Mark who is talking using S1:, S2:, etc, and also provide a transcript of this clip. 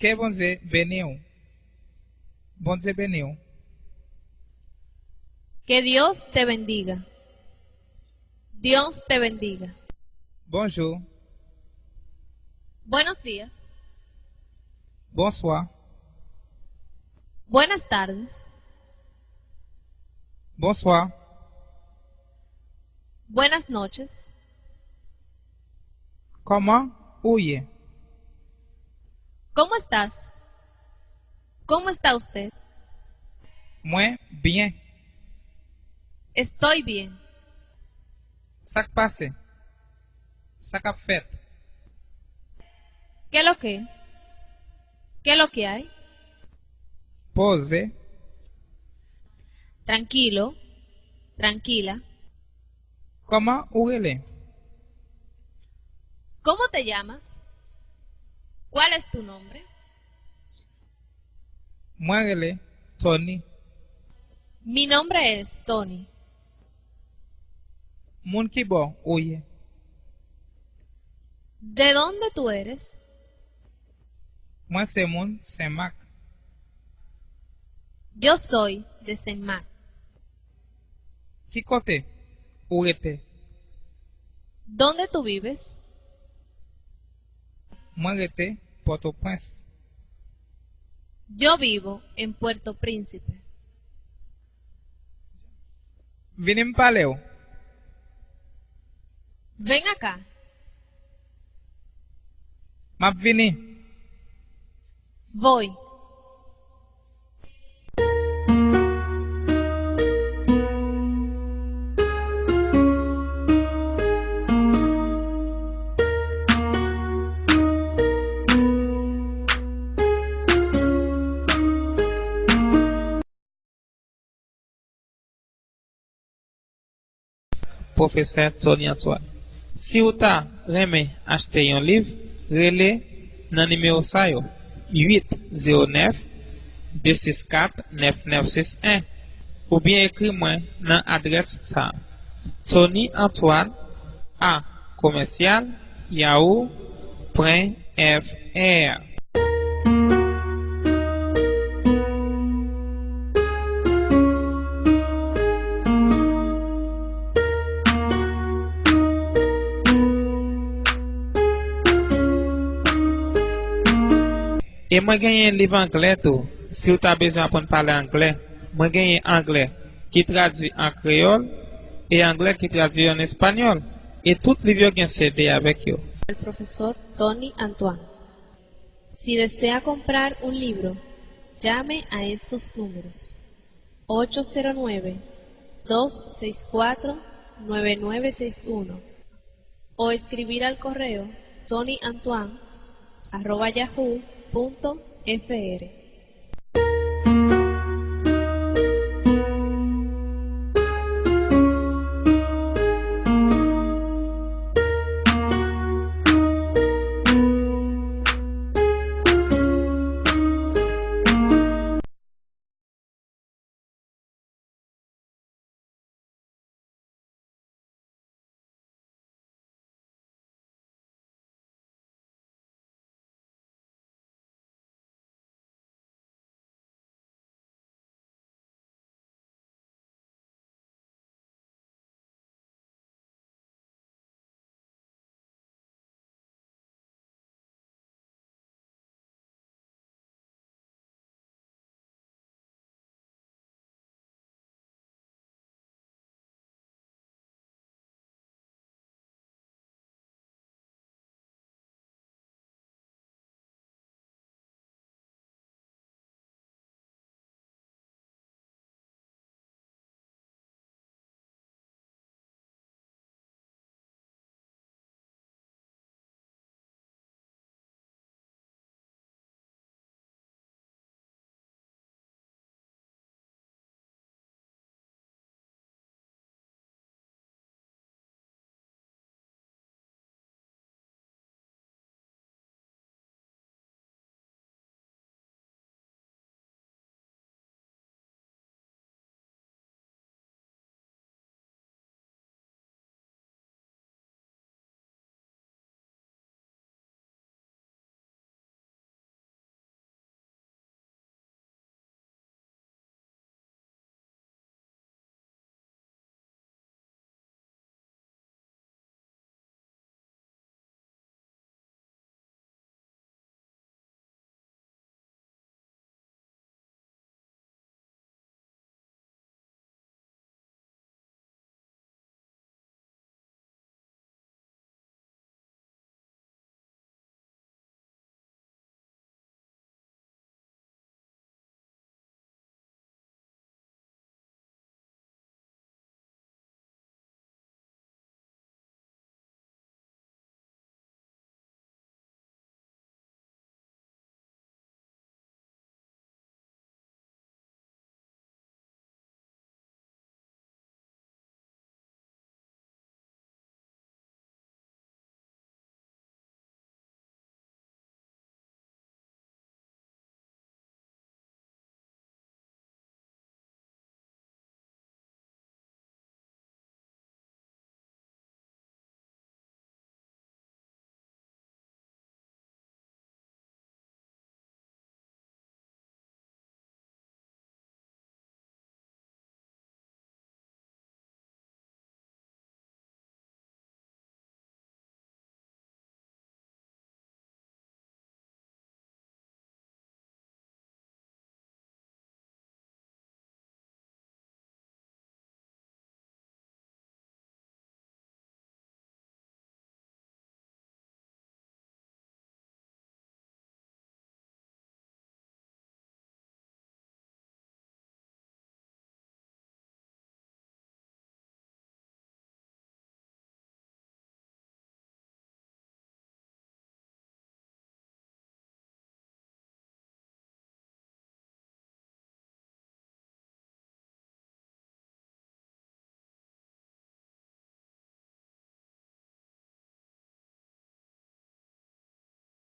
S1: Que bon Dieu bénisse. Bon Dieu bénisse.
S2: Que Dios te bendiga. Dios te bendiga.
S1: Bonjour.
S2: Buenos días.
S1: Bonsoir.
S2: Buenas tardes.
S1: Bonsoir.
S2: Buenas noches.
S1: Comment ouye?
S2: ¿Cómo estás? ¿Cómo está usted?
S1: Moi, bien.
S2: Estoy bien.
S1: Ça passe? Ça qu'a fait?
S2: ¿Qué lo que? ¿Qué lo que hay?
S1: Pose.
S2: Tranquilo. Tranquila.
S1: Comment ouele?
S2: ¿Cómo te llamas? ¿Cuál es tu nombre?
S1: Moi relé Tony.
S2: Mi nombre es Tony.
S1: Moun ki bon ouye?
S2: ¿De dónde tú eres?
S1: Moi c'est moun Saint-Marc.
S2: Yo soy de Saint-Marc.
S1: Ki kote ou ete?
S2: ¿Dónde tú vives?
S1: Moi rete Port-au-Prince.
S2: Yo vivo en Puerto Príncipe.
S1: Vini m'pale ou?
S2: Ven acá.
S1: Map vini.
S2: Voy.
S1: Professeur Tony Antoine. Si ou ta reme achete yon liv, rele nan numéro sa yo 809-264-9961 ou bien écrit moi nan adresse sa Tony Antoine a commercial yahoo.fr. Et moi gagne un livre anglais tout. Si vous avez besoin de parler anglais, moi gagne anglais qui traduit en créole et anglais qui traduit en espagnol. Et tout livre gagne CD avec vous.
S2: El profesor Tony Antoine. Si desea comprar un libro, llame a estos números: 809-264-9961 o escribir al correo tonyantoine@yahoo.fr.